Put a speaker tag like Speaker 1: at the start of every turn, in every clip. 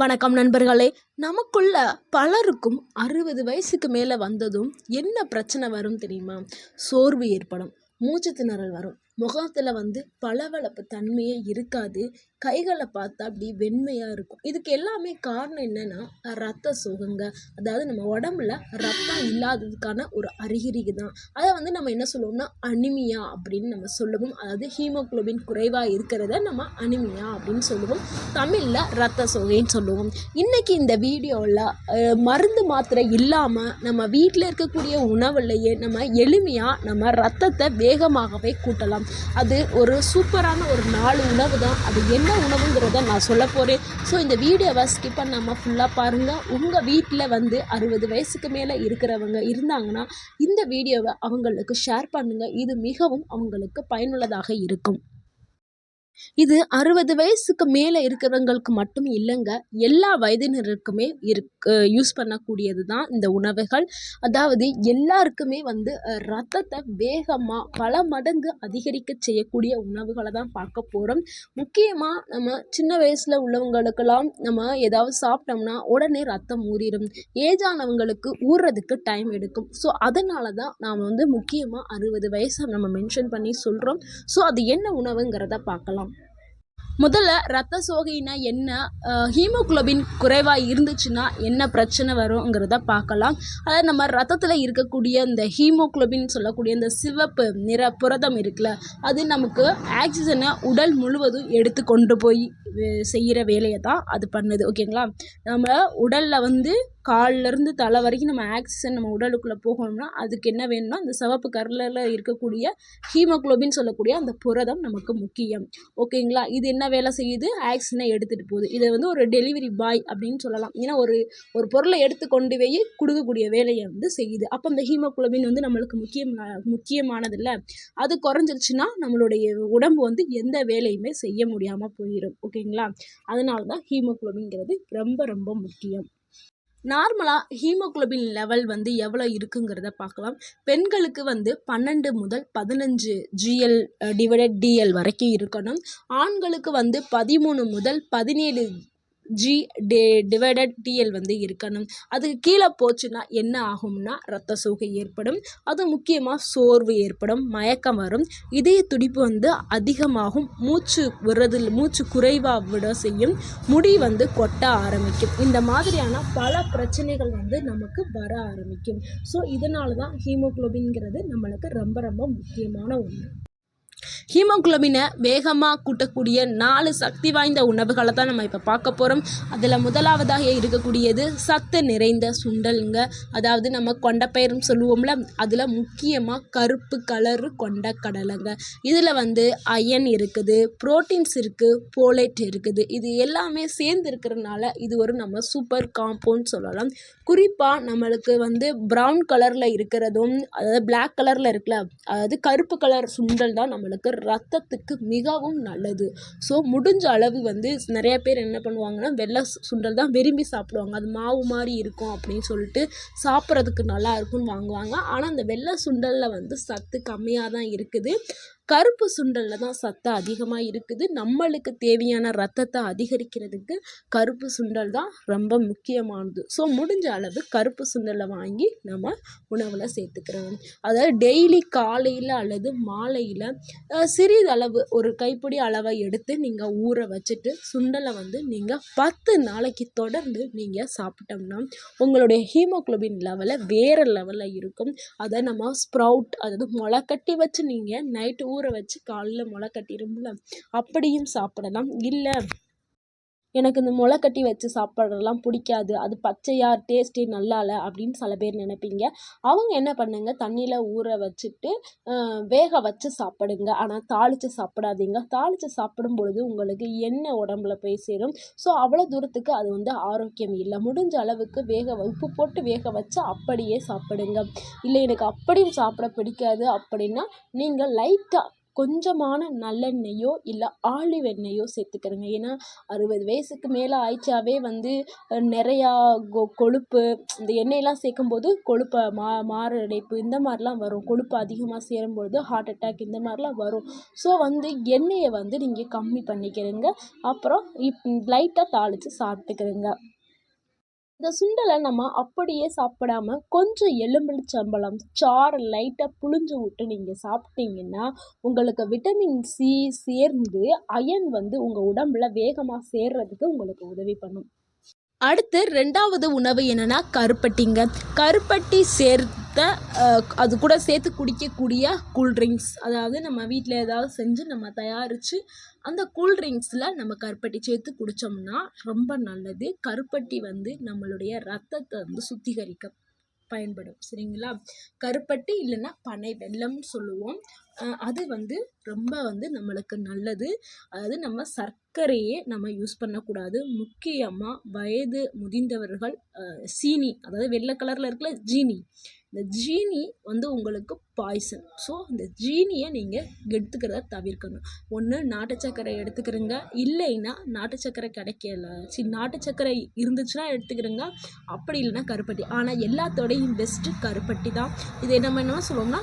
Speaker 1: வணக்கம் நண்பர்களே. நமக்குள்ள பலருக்கும் 60 வயசுக்கு மேலே வந்ததும் என்ன பிரச்சனை வரும் தெரியுமா? சோர்வு ஏற்படும், மூச்சு திணறல் வரும், முகத்தில் பளபளப்பு தன்மையே இருக்காது, கைகளை பார்த்தா அப்படி வெண்மையாக இருக்கும். இதுக்கு எல்லாமே காரணம் என்னன்னா ரத்த சோகங்க. அதாவது நம்ம உடம்புல ரத்தம் இல்லாததுக்கான ஒரு அறிகுறி தான். அதை நம்ம என்ன சொல்லுவோம்னா அனிமியா அப்படின்னு நம்ம சொல்லுவோம். அதாவது ஹீமோகுளோபின் குறைவாக இருக்கிறத நம்ம அனிமியா அப்படின்னு சொல்லுவோம். தமிழில் ரத்த சோகைன்னு சொல்லுவோம். இன்றைக்கி இந்த வீடியோவில் மருந்து மாத்திரை இல்லாமல் நம்ம வீட்டில் இருக்கக்கூடிய உணவுலையே நம்ம எளிமையாக நம்ம ரத்தத்தை வேகமாகவே கூட்டலாம். அது ஒரு சூப்பரான ஒரு 4 உணவு தான். அது என்ன உணவுங்கிறத நான் சொல்ல போகிறேன். ஸோ இந்த வீடியோவை ஸ்கிப் பண்ணாமல் ஃபுல்லாக பாருங்கள். உங்கள் வீட்டில் 60 வயசுக்கு மேலே இருக்கிறவங்க இருந்தாங்கன்னா இந்த வீடியோவை அவங்களுக்கு ஷேர் பண்ணுங்கள். இது மிகவும் அவங்களுக்கு பயனுள்ளதாக இருக்கும். இது 60 வயசுக்கு மேலே இருக்கிறவங்களுக்கு மட்டும் இல்லைங்க, எல்லா வயதினருக்குமே யூஸ் பண்ணக்கூடியது தான் இந்த உணவுகள். அதாவது எல்லாருக்குமே ரத்தத்தை வேகமாக பல மடங்கு அதிகரிக்க செய்யக்கூடிய உணவுகளை தான் பார்க்க போகிறோம். முக்கியமாக நம்ம சின்ன வயசில் உள்ளவங்களுக்கெல்லாம் நம்ம ஏதாவது சாப்பிட்டோம்னா உடனே ரத்தம் ஊறிடும். ஏஜானவங்களுக்கு ஊறுறதுக்கு டைம் எடுக்கும். ஸோ அதனால தான் நாம் முக்கியமாக 60 வயசை நம்ம மென்ஷன் பண்ணி சொல்கிறோம். ஸோ அது என்ன உணவுங்கிறத பார்க்கலாம். முதல்ல ரத்த சோகைனா என்ன, ஹீமோகுளோபின் குறைவாக இருந்துச்சுன்னா என்ன பிரச்சனை வருங்கிறத பார்க்கலாம். அதாவது நம்ம ரத்தத்தில் இருக்கக்கூடிய இந்த ஹீமோகுளோபின் சொல்லக்கூடிய இந்த சிவப்பு நிற புரதம் இருக்குல்ல, அது நமக்கு ஆக்சிஜனை உடல் முழுவதும் எடுத்து கொண்டு போய் செய்கிற வேலையை தான் அது பண்ணுது. ஓகேங்களா? நம்ம உடலில் காலிலேருந்து தலை வரைக்கும் நம்ம ஆக்சிஜன் நம்ம உடலுக்குள்ளே போகணும்னா அதுக்கு என்ன வேணும்னா அந்த சிவப்பு கலரில் இருக்கக்கூடிய ஹீமோகுளோபின் சொல்லக்கூடிய அந்த புரதம் நமக்கு முக்கியம். ஓகேங்களா? இது என்ன வேலை செய்யுது? ஆக்சிஜனை எடுத்துகிட்டு போகுது. இதை ஒரு டெலிவரி பாய் அப்படின்னு சொல்லலாம். ஏன்னா ஒரு பொருளை எடுத்து கொண்டு போய் கொடுக்கக்கூடிய வேலையை செய்யுது. அப்போ அந்த ஹீமோகுளோபின் நம்மளுக்கு முக்கியமானது இல்லை. அது குறைஞ்சிருச்சுன்னா நம்மளுடைய உடம்பு எந்த வேலையுமே செய்ய முடியாமல் போயிடும். ஓகேங்களா? அதனால தான் ஹீமோகுளோபின்ங்கிறது ரொம்ப ரொம்ப முக்கியம். நார்மலாக ஹீமோகுளோபின் லெவல் எவ்வளோ இருக்குங்கிறத பார்க்கலாம். பெண்களுக்கு 12 முதல் 15 GL/DL வரைக்கும் இருக்கணும். ஆண்களுக்கு 13 முதல் 17 G/TL இருக்கணும். அதுக்கு கீழே போச்சுன்னா என்ன ஆகும்னா ரத்த சோகை ஏற்படும். அது முக்கியமாக சோர்வு ஏற்படும், மயக்கம் வரும், இதய துடிப்பு அதிகமாகும், மூச்சு குறைவாக விட செய்யும், முடி கொட்ட ஆரம்பிக்கும். இந்த மாதிரியான பல பிரச்சனைகள் நமக்கு வர ஆரம்பிக்கும். ஸோ இதனால தான் ஹீமோகுளோபின்ங்கிறது நம்மளுக்கு ரொம்ப ரொம்ப முக்கியமான ஒன்று. ஹீமோகுளோபினை வேகமாக கூட்டக்கூடிய 4 சக்தி வாய்ந்த உணவுகளை தான் நம்ம இப்போ பார்க்க போகிறோம். அதில் முதலாவதாக இருக்கக்கூடியது சத்து நிறைந்த சுண்டலுங்க. அதாவது நம்ம கொண்டைப்பயிறுன்னு சொல்லுவோம்ல, அதில் முக்கியமாக கருப்பு கலரு கொண்ட கடலைங்க. இதில் அயன் இருக்குது, புரோட்டீன்ஸ் இருக்குது, போலேட் இருக்குது. இது எல்லாமே சேர்ந்து இருக்கிறதுனால இது ஒரு நம்ம சூப்பர் காம்பவுண்ட் சொல்லலாம். குறிப்பாக நம்மளுக்கு ப்ரௌன் கலரில் இருக்கிறதும் அதாவது பிளாக் கலரில் இருக்குல்ல, அதாவது கருப்பு கலர் சுண்டல் தான் நம்மளுக்கு ரத்தத்துக்கு மிகவும் நல்லது. ஸோ முடிஞ்ச அளவு நிறைய பேர் என்ன பண்ணுவாங்கன்னா வெள்ளை சுண்டல் தான் விரும்பி சாப்பிடுவாங்க. அது மாவு மாதிரி இருக்கும் அப்படின்னு சொல்லிட்டு சாப்பிட்றதுக்கு நல்லா இருக்கும்னு வாங்குவாங்க. ஆனால் அந்த வெள்ளை சுண்டலில் சத்து கம்மியாக தான் இருக்குது. கருப்பு சுண்டலில் தான் சத்து அதிகமாக இருக்குது. நம்மளுக்கு தேவையான ரத்தத்தை அதிகரிக்கிறதுக்கு கருப்பு சுண்டல் தான் ரொம்ப முக்கியமானது. ஸோ முடிஞ்ச அளவு கருப்பு சுண்டலை வாங்கி நம்ம உணவில் சேர்த்துக்கிறோம். அதாவது டெய்லி காலையில் அல்லது மாலையில் சிறிதளவு ஒரு கைப்பிடி அளவை எடுத்து நீங்கள் ஊற வச்சுட்டு சுண்டலை நீங்கள் 10 நாளைக்கு தொடர்ந்து நீங்கள் சாப்பிட்டோம்னா உங்களுடைய ஹீமோகுளோபின் லெவலை வேறு லெவலில் இருக்கும். அதை நம்ம ஸ்ப்ரவுட், அதாவது முளை கட்டி வச்சு நீங்கள் நைட்டு ஊற வச்சு காலையில் முளை கட்டிடும்ல, அப்படியும் சாப்பிடலாம். இல்லை எனக்கு இந்த முளை கட்டி வச்சு சாப்பிட்றதெல்லாம் பிடிக்காது, அது பச்சையாக டேஸ்ட்டே நல்லா இல்லை அப்படின்னு சில பேர் நினைப்பீங்க. அவங்க என்ன பண்ணுங்க, தண்ணியில் ஊற வச்சுட்டு வேக வச்சு சாப்பிடுங்க. ஆனால் தாளித்து சாப்பிடாதீங்க. தாளித்து சாப்பிடும் பொழுது உங்களுக்கு எண்ணெய் உடம்புல போய் சேரும். ஸோ அவ்வளோ தூரத்துக்கு அது ஆரோக்கியம் இல்லை. முடிஞ்ச அளவுக்கு உப்பு போட்டு வேக வச்சு அப்படியே சாப்பிடுங்க. இல்லை எனக்கு அப்படியும் சாப்பிட பிடிக்காது அப்படின்னா நீங்கள் லைட்டாக கொஞ்சமான நல்லெண்ணெயோ இல்லை ஆலிவ் எண்ணெயோ சேர்த்துக்கிறேங்க. ஏன்னா 60 வயசுக்கு மேலே ஆயிடுச்சாவே வந்து நிறையா கொழுப்பு இந்த எண்ணெயெல்லாம் சேர்க்கும்போது கொழுப்பை மாரடைப்பு இந்த மாதிரிலாம் வரும். கொழுப்பு அதிகமாக சேரும்பொழுது ஹார்ட் அட்டாக் இந்த மாதிரிலாம் வரும். ஸோ வந்து எண்ணெயை வந்து நீங்கள் கம்மி பண்ணிக்கிறீங்க. அப்புறம் லைட்டாக தாளித்து சாப்பிட்டுக்கிறேங்க. இந்த சுண்டலை நம்ம அப்படியே சாப்பிடாம கொஞ்சம் எலுமிச்சம்பழம் சாறு லைட்டாக புழிஞ்சு விட்டு நீங்கள் சாப்பிட்டீங்கன்னா உங்களுக்கு விட்டமின் சி சேர்ந்து அயன் வந்து உங்கள் உடம்புல வேகமாக சேர்றதுக்கு உங்களுக்கு உதவி பண்ணும். அடுத்து 2வது உணவு என்னென்னா கருப்பட்டிங்க. கருப்பட்டி சேர்த்த அது கூட சேர்த்து குடிக்கக்கூடிய கூல்ட்ரிங்க்ஸ், அதாவது நம்ம வீட்டில் ஏதாவது செஞ்சு நம்ம தயாரித்து அந்த கூல்ட்ரிங்க்ஸில் நம்ம கருப்பட்டி சேர்த்து குடித்தோம்னா ரொம்ப நல்லது. கருப்பட்டி வந்து நம்மளுடைய ரத்தத்தை வந்து சுத்திகரிக்க பயன்படும். சரிங்களா? கருப்பட்டி இல்லைன்னா பனை வெல்லம்னு சொல்லுவோம். அது வந்து ரொம்ப வந்து நம்மளுக்கு நல்லது. அதாவது நம்ம சர்க்கரையே நம்ம யூஸ் பண்ணக்கூடாது. முக்கியமாக வயது முதிர்ந்தவர்கள் சீனி, அதாவது வெள்ளை கலரில் இருக்கிற ஜீனி, இந்த ஜீனி வந்து உங்களுக்கு பாய்சன். ஸோ இந்த ஜீனியை நீங்கள் எடுத்துக்கிறத தவிர்க்கணும். ஒன்று நாட்டு சர்க்கரை எடுத்துக்கிறங்க, இல்லைன்னா நாட்டு சர்க்கரை கிடைக்கல நாட்டு சர்க்கரை இருந்துச்சுன்னா எடுத்துக்கிறங்க, அப்படி இல்லைன்னா கருப்பட்டி. ஆனால் எல்லாத்தோடையும் பெஸ்ட்டு கருப்பட்டி தான். இதை நம்ம என்ன சொல்லுவோம்னா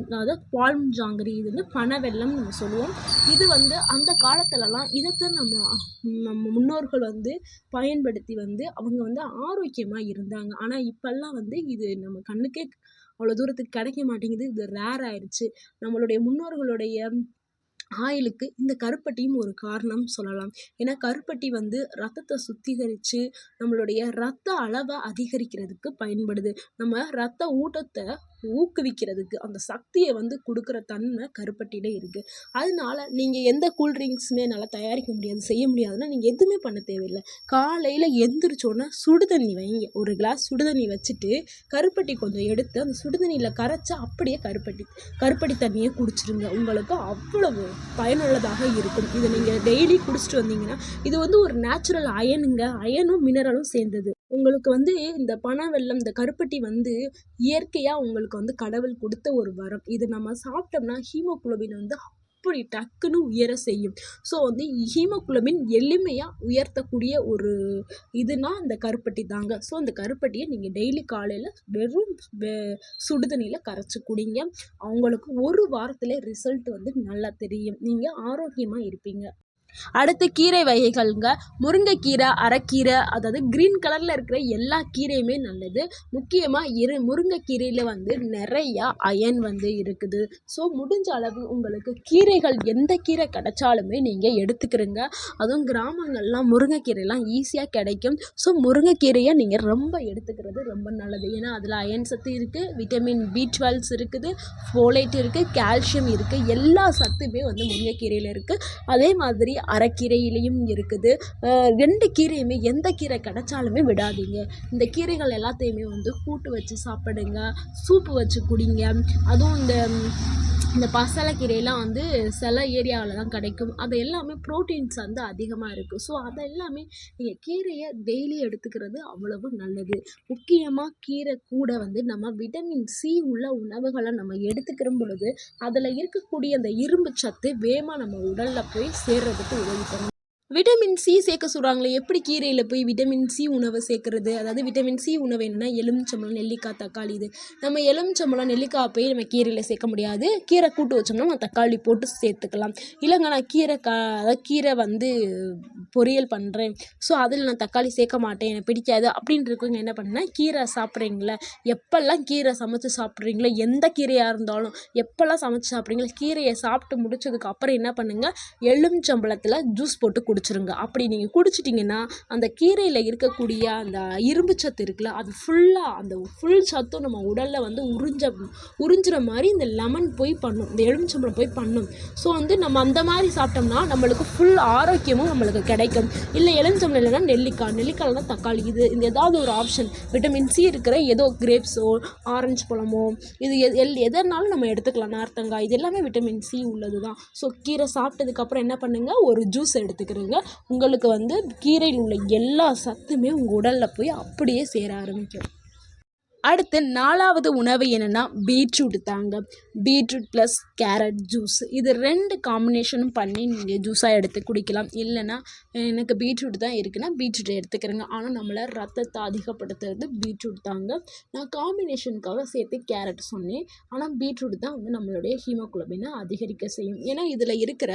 Speaker 1: அதாவது பால்ம் ஜாங்கிரி, இது வந்து பனை வெல்லம்னு நம்ம சொல்லுவோம். இது வந்து அந்த காலத்துலலாம் இதைத்தான் நம்ம முன்னோர்கள் வந்து பயன்படுத்தி வந்து அவங்க வந்து ஆரோக்கியமாக இருந்தாங்க. ஆனால் இப்போல்லாம் வந்து இது நம்ம கண்ணுக்கே அவ்வளோ தூரத்துக்கு கிடைக்க மாட்டேங்குது. இது ரேர் ஆயிடுச்சு. நம்மளுடைய முன்னோர்களுடைய ஆயிலுக்கு இந்த கருப்பட்டியும் ஒரு காரணம் சொல்லலாம். ஏன்னா கருப்பட்டி வந்து ரத்தத்தை சுத்திகரித்து நம்மளுடைய ரத்த அளவை அதிகரிக்கிறதுக்கு பயன்படுது. நம்ம ரத்த ஊட்டத்தை ஊக்குவிக்கிறதுக்கு அந்த சக்தியை வந்து கொடுக்குற தன்மை கருப்பட்டியில இருக்குது. அதனால நீங்கள் எந்த கூல்ட்ரிங்க்ஸுமே நல்லா தயாரிக்க முடியாது, செய்ய முடியாதுன்னா நீங்கள் எதுவுமே பண்ண தேவையில்லை. காலையில் எந்திரிச்சோன்னா சுடுதண்ணி வைங்க. ஒரு கிளாஸ் சுடுதண்ணி வச்சுட்டு கருப்பட்டி கொஞ்சம் எடுத்து அந்த சுடுதண்ணியில் கரைச்சி அப்படியே கருப்பட்டி தண்ணியை குடிச்சிருங்க. உங்களுக்கு அவ்வளவு பயனுள்ளதாக இருக்கும். இதை நீங்கள் டெய்லி குடிச்சிட்டு வந்தீங்கன்னா இது வந்து ஒரு நேச்சுரல் அயனுங்க. அயனும் மினரலும் சேர்ந்தது. உங்களுக்கு வந்து இந்த பனை வெல்லம், இந்த கருப்பட்டி வந்து இயற்கையாக உங்களுக்கு வந்து கடவுள் கொடுத்த ஒரு வரம். இது நம்ம சாப்பிட்டோம்னா ஹீமோகுளோபின் வந்து அப்படி டக்குன்னு உயர செய்யும். ஸோ வந்து ஹீமோகுளோபின் எளிமையாக உயர்த்தக்கூடிய ஒரு இதுனா இந்த கருப்பட்டி தாங்க. ஸோ இந்த கருப்பட்டியை நீங்கள் டெய்லி காலையில் வெறும் சுடுதண்ணியில் கரைச்சி குடிங்க. அவங்களுக்கு ஒரு வாரத்தில் ரிசல்ட் வந்து நல்லா தெரியும். நீங்கள் ஆரோக்கியமாக இருப்பீங்க. அடுத்து கீரை வகைகள்ங்க. முருங்கைக்கீரை, அரைக்கீரை, அதாவது க்ரீன் கலரில் இருக்கிற எல்லா கீரையுமே நல்லது. முக்கியமாக முருங்கைக்கீரையில் வந்து நிறையா அயன் வந்து இருக்குது. ஸோ முடிஞ்ச அளவு உங்களுக்கு கீரைகள் எந்த கீரை கிடைச்சாலுமே நீங்கள் எடுத்துக்கிறங்க. அதுவும் கிராமங்கள்லாம் முருங்கைக்கீரைலாம் ஈஸியாக கிடைக்கும். ஸோ முருங்கைக்கீரையை நீங்கள் ரொம்ப எடுத்துக்கிறது ரொம்ப நல்லது. ஏன்னா அதில் அயன் சத்து இருக்குது, விட்டமின் B12 இருக்குது, ஃபோலேட் இருக்குது, கால்சியம் இருக்குது. எல்லா சத்துமே வந்து முருங்கைக்கீரையில் இருக்குது. அதே மாதிரி அரைக்கீரையிலையும் இருக்குது. 2 கீரையுமே எந்த கீரை கிடைச்சாலுமே விடாதீங்க. இந்த கீரைகள் எல்லாத்தையுமே வந்து கூட்டு வச்சு சாப்பிடுங்க, சூப்பு வச்சு குடிங்க. அதுவும் இந்த பசலைக்கீரையெல்லாம் வந்து சில ஏரியாவில் தான் கிடைக்கும். அது எல்லாமே ப்ரோட்டீன்ஸ் வந்து அதிகமாக இருக்குது. ஸோ அதை எல்லாமே நீங்கள் கீரையை டெய்லி எடுத்துக்கிறது அவ்வளவு நல்லது. முக்கியமாக கீரை கூட வந்து நம்ம விட்டமின் சி உள்ள உணவுகளை நம்ம எடுத்துக்கிற பொழுது அதில் இருக்கக்கூடிய அந்த இரும்பு சத்து வேகமாக நம்ம உடலில் போய் சேர்றதுக்கு உதவி பண்ணும். விட்டமின் சி சேர்க்க சொல்கிறாங்களே, எப்படி கீரையில் போய் விட்டமின் சி உணவை சேர்க்குறது? அதாவது விட்டமின் சி உணவு என்னென்னா எலுமிச்சம்பழம், நெல்லிக்காய், தக்காளி. இது நம்ம எலுமிச்சம்பழம், நெல்லிக்காய் போய் நம்ம கீரையில் சேர்க்க முடியாது. கீரை கூட்டு வச்சோம்னா நம்ம தக்காளி போட்டு சேர்த்துக்கலாம். இல்லைங்க நான் அதாவது கீரை வந்து பொரியல் பண்ணுறேன், ஸோ அதில் நான் தக்காளி சேர்க்க மாட்டேன், எனக்கு பிடிக்காது அப்படின்னு இருக்கவங்க என்ன பண்ணா, கீரை சாப்பிட்றீங்களா, எப்போல்லாம் கீரை சமைச்சு சாப்பிட்றீங்களோ, எந்த கீரையாக இருந்தாலும் எப்போல்லாம் சமைச்சு சாப்பிட்றீங்களோ, கீரையை சாப்பிட்டு முடிச்சதுக்கு அப்புறம் என்ன பண்ணுங்கள், எலுமிச்சம்பழத்தில் ஜூஸ் போட்டு குடிச்சிருங்க. அப்படி நீங்கள் குடிச்சிட்டிங்கன்னா அந்த கீரையில் இருக்கக்கூடிய அந்த இரும்பு சத்து இருக்குல்ல, அது ஃபுல்லாக அந்த ஃபுல் சத்தும் நம்ம உடலில் வந்து உறிஞ்சுற மாதிரி இந்த லெமன் போய் பண்ணும், இந்த எலுமிச்சம்பழம் போய் பண்ணும். ஸோ வந்து நம்ம அந்த மாதிரி சாப்பிட்டோம்னா நம்மளுக்கு ஃபுல் ஆரோக்கியமும் நம்மளுக்கு கிடைக்கும். இல்லை எலுமிச்சம்பழம் இல்லைன்னா நெல்லிக்காய்னா தக்காளி, இந்த ஏதாவது ஒரு ஆப்ஷன் விட்டமின் சி இருக்கிற ஏதோ கிரேப்ஸோ ஆரஞ்சு பழமோ இது எதனாலும் நம்ம எடுத்துக்கலாம். நார்த்தங்காய், இது எல்லாமே விட்டமின் சி உள்ளது தான். ஸோ கீரை சாப்பிட்டதுக்கப்புறம் என்ன பண்ணுங்கள், ஒரு ஜூஸ் எடுத்துக்கிறேங்க. உங்களுக்கு வந்து கீரையில் உள்ள எல்லா சத்துமே உங்கள் உடலில் போய் அப்படியே சேர ஆரம்பிக்கும். அடுத்து 4வது உணவு என்னென்னா பீட்ரூட் தாங்க. பீட்ரூட் ப்ளஸ் கேரட் ஜூஸ், இது 2 காம்பினேஷனும் பண்ணி நீங்கள் ஜூஸாக எடுத்து குடிக்கலாம். இல்லைன்னா எனக்கு பீட்ரூட் தான் இருக்குன்னா பீட்ரூட் எடுத்துக்கிறேங்க. ஆனால் நம்மளை ரத்தத்தை அதிகப்படுத்துறது பீட்ரூட் தாங்க. நான் காம்பினேஷனுக்காக சேர்த்து கேரட் சொன்னேன். ஆனால் பீட்ரூட் தான் வந்து நம்மளுடைய ஹீமோகுளோபினை அதிகரிக்க செய்யும். ஏன்னா இதில் இருக்கிற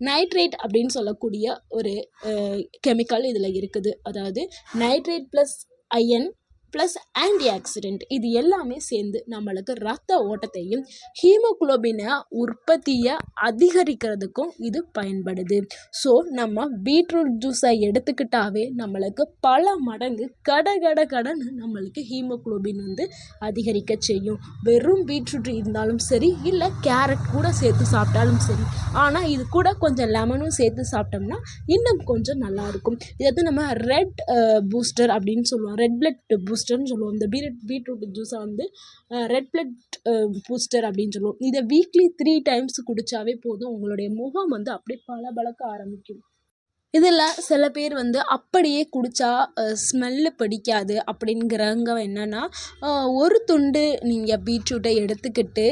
Speaker 1: நைட்ரேட் அப்படின்னு சொல்லக்கூடிய ஒரு கெமிக்கல் இதில் இருக்குது. அதாவது nitrate plus iron plus anti accident, இது எல்லாமே சேர்ந்து நம்மளுக்கு ரத்த ஓட்டத்தையும் ஹீமோகுளோபினை உற்பத்தியை அதிகரிக்கிறதுக்கும் இது பயன்படுது. ஸோ நம்ம பீட்ரூட் ஜூஸை எடுத்துக்கிட்டாவே நம்மளுக்கு பல மடங்கு கடன்னு நம்மளுக்கு ஹீமோகுளோபின் வந்து அதிகரிக்க செய்யும். வெறும் பீட்ரூட் இருந்தாலும் சரி, இல்லை கேரட் கூட சேர்த்து சாப்பிட்டாலும் சரி. ஆனால் இது கூட கொஞ்சம் லெமனும் சேர்த்து சாப்பிட்டோம்னா இன்னும் கொஞ்சம் நல்லாயிருக்கும். இதை வந்து நம்ம ரெட் பூஸ்டர் அப்படின்னு சொல்லுவோம், ரெட் பிளட் பூஸ்டர்னு சொல்லுவோம். இந்த பீட்ரூட் ஜூஸை வந்து ரெட் பிளட் பூஸ்டர் அப்படின்னு சொல்லுவோம். இதை வீக்லி 3 டைம்ஸ் குடித்தாவே போதும், உங்களுடைய முகம் வந்து அப்படியே பளபளக்க ஆரம்பிக்கும். இதில் சில பேர் வந்து அப்படியே குடித்தா ஸ்மெல்லு பிடிக்காது அப்படிங்கிறவங்க என்னென்னா, ஒரு துண்டு நீங்கள் பீட்ரூட்டை எடுத்துக்கிட்டு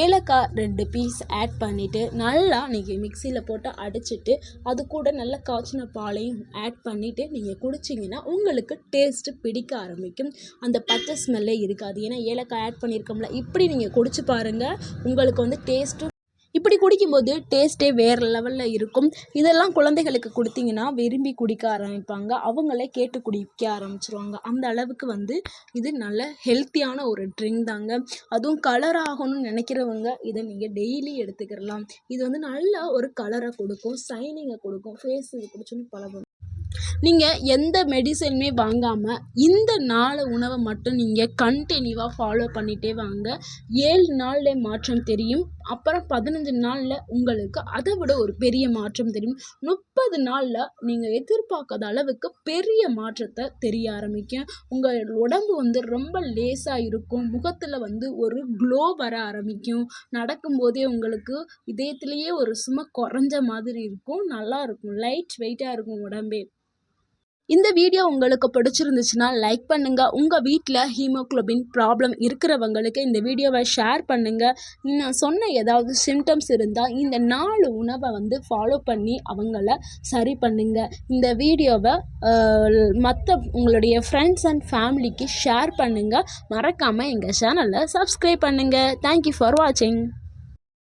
Speaker 1: ஏலக்காய் 2 பீஸ் ஆட் பண்ணிவிட்டு நல்லா நீங்கள் மிக்சியில் போட்டு அடிச்சிட்டு அது கூட நல்லா காய்ச்சின பாலையும் ஆட் பண்ணிவிட்டு நீங்கள் குடிச்சிங்கன்னா உங்களுக்கு டேஸ்ட்டு பிடிக்க ஆரம்பிக்கும். அந்த பச்சை ஸ்மெல்லே இருக்காது. ஏன்னா ஏலக்காய் ஆட் பண்ணியிருக்கோம்ல. இப்படி நீங்கள் குடிச்சு பாருங்கள், உங்களுக்கு வந்து டேஸ்ட்டும் இப்படி குடிக்கும்போது டேஸ்ட்டே வேறு லெவலில் இருக்கும். இதெல்லாம் குழந்தைகளுக்கு கொடுத்தீங்கன்னா விரும்பி குடிக்க ஆரம்பிப்பாங்க. அவங்களே கேட்டு குடிக்க ஆரம்பிச்சிருவாங்க. அந்த அளவுக்கு வந்து இது நல்ல ஹெல்த்தியான ஒரு ட்ரிங்க் தாங்க. அதுவும் கலர் ஆகணும்னு நினைக்கிறவங்க இதை நீங்கள் டெய்லி எடுத்துக்கிடலாம். இது வந்து நல்ல ஒரு கலரை கொடுக்கும், ஷைனிங்கை கொடுக்கும், ஃபேஸ் இது குடிச்சோன்னு பழகும். நீங்கள் எந்த மெடிசனுமே வாங்காமல் இந்த 4 உணவை மட்டும் நீங்கள் கண்டினியூவாக ஃபாலோ பண்ணிகிட்டே வாங்க. 7 நாளில் மாற்றம் தெரியும். அப்புறம் 15 நாளில் உங்களுக்கு அதை விட ஒரு பெரிய மாற்றம் தெரியும். 30 நாளில் நீங்கள் எதிர்பார்க்காத அளவுக்கு பெரிய மாற்றத்தை தெரிய ஆரம்பிக்கும். உங்கள் உடம்பு வந்து ரொம்ப லேசாக இருக்கும். முகத்தில் வந்து ஒரு க்ளோ வர ஆரம்பிக்கும். நடக்கும்போதே உங்களுக்கு இதயத்திலேயே ஒரு சும்மா குறைஞ்ச மாதிரி இருக்கும். நல்லா இருக்கும், லைட் வெயிட்டாக இருக்கும் உடம்பே. இந்த வீடியோ உங்களுக்கு பிடிச்சிருந்துச்சுன்னா லைக் பண்ணுங்கள். உங்கள் வீட்டில் ஹீமோகுளோபின் ப்ராப்ளம் இருக்கிறவங்களுக்கு இந்த வீடியோவை ஷேர் பண்ணுங்கள். நான் சொன்ன ஏதாவது சிம்டம்ஸ் இருந்தால் இந்த 4 உணவை வந்து ஃபாலோ பண்ணி அவங்கள சரி பண்ணுங்கள். இந்த வீடியோவை மற்ற உங்களுடைய ஃப்ரெண்ட்ஸ் அண்ட் ஃபேமிலிக்கு ஷேர் பண்ணுங்கள். மறக்காமல் எங்கள் சேனலை சப்ஸ்கிரைப் பண்ணுங்கள். தேங்க்யூ ஃபார் வாட்சிங்.